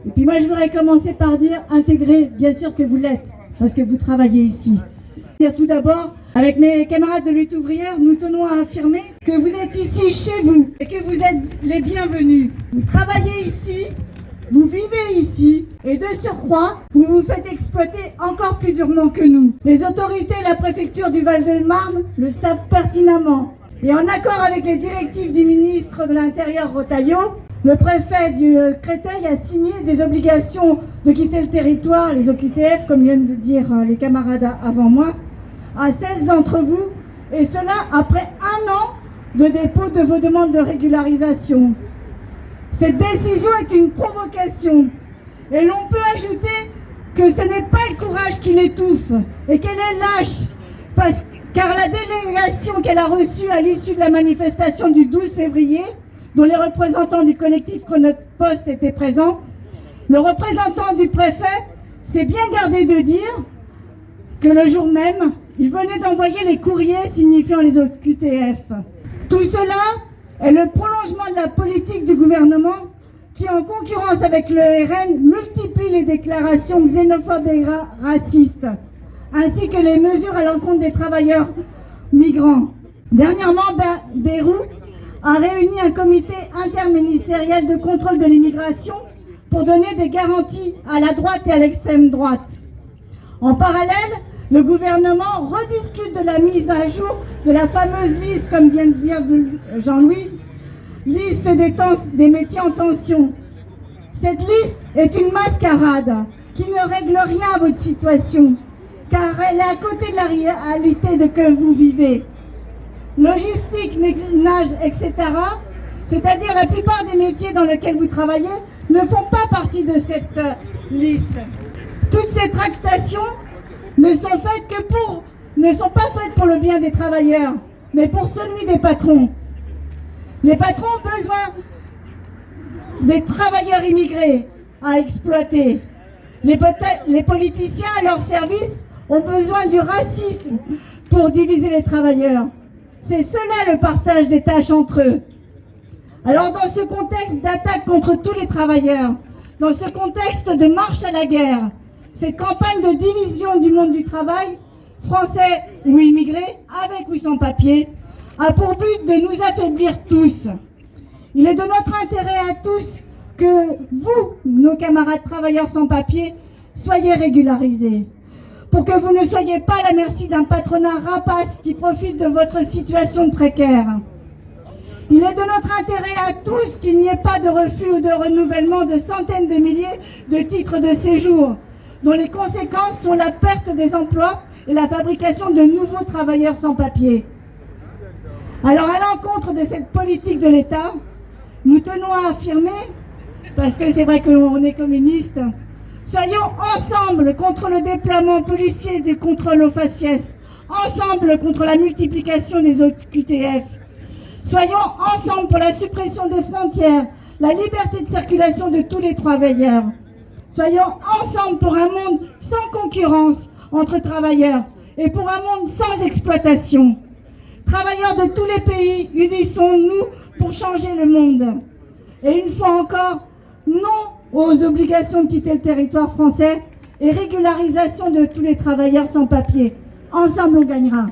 Et puis moi, je voudrais commencer par dire intégrer, bien sûr que vous l'êtes, parce que vous travaillez ici. Tout d'abord, avec mes camarades de lutte ouvrière, nous tenons à affirmer que vous êtes ici chez vous et que vous êtes les bienvenus. Vous travaillez ici, vous vivez ici et de surcroît, vous vous faites exploiter encore plus durement que nous. Les autorités et la préfecture du Val-de-Marne le savent pertinemment. Et en accord avec les directives du ministre de l'Intérieur Retailleau, le préfet du Créteil a signé des obligations de quitter le territoire, les OQTF, comme viennent de dire les camarades avant moi, à 16 d'entre vous, et cela après 1 an de dépôt de vos demandes de régularisation. Cette décision est une provocation, et l'on peut ajouter que ce n'est pas le courage qui l'étouffe, et qu'elle est lâche, car la délégation qu'elle a reçue à l'issue de la manifestation du 12 février, dont les représentants du collectif Chronopost étaient présents, le représentant du préfet s'est bien gardé de dire que le jour même, il venait d'envoyer les courriers signifiant les OQTF. Tout cela est le prolongement de la politique du gouvernement qui, en concurrence avec le RN, multiplie les déclarations xénophobes et racistes, ainsi que les mesures à l'encontre des travailleurs migrants. Dernièrement, Beyrouth a réuni un comité interministériel de contrôle de l'immigration pour donner des garanties à la droite et à l'extrême droite. En parallèle, le gouvernement rediscute de la mise à jour de la fameuse liste, comme vient de dire Jean-Louis, liste des métiers en tension. Cette liste est une mascarade qui ne règle rien à votre situation, car elle est à côté de la réalité de que vous vivez. Logistique, ménage, etc., c'est-à-dire la plupart des métiers dans lesquels vous travaillez, ne font pas partie de cette liste. Toutes ces tractations ne sont pas faites pour le bien des travailleurs, mais pour celui des patrons. Les patrons ont besoin des travailleurs immigrés à exploiter. Les politiciens à leur service ont besoin du racisme pour diviser les travailleurs. C'est cela le partage des tâches entre eux. Alors dans ce contexte d'attaque contre tous les travailleurs, dans ce contexte de marche à la guerre, cette campagne de division du monde du travail, français ou immigrés, avec ou sans papier, a pour but de nous affaiblir tous. Il est de notre intérêt à tous que vous, nos camarades travailleurs sans papier, soyez régularisés, pour que vous ne soyez pas à la merci d'un patronat rapace qui profite de votre situation précaire. Il est de notre intérêt à tous qu'il n'y ait pas de refus ou de renouvellement de centaines de milliers de titres de séjour, dont les conséquences sont la perte des emplois et la fabrication de nouveaux travailleurs sans papier. Alors à l'encontre de cette politique de l'État, nous tenons à affirmer, parce que c'est vrai qu'on est communiste, soyons ensemble contre le déploiement policier des contrôles aux faciès, ensemble contre la multiplication des OQTF, soyons ensemble pour la suppression des frontières, la liberté de circulation de tous les travailleurs. Soyons ensemble pour un monde sans concurrence entre travailleurs et pour un monde sans exploitation. Travailleurs de tous les pays, unissons-nous pour changer le monde. Et une fois encore, non aux obligations de quitter le territoire français et régularisation de tous les travailleurs sans papier. Ensemble, on gagnera.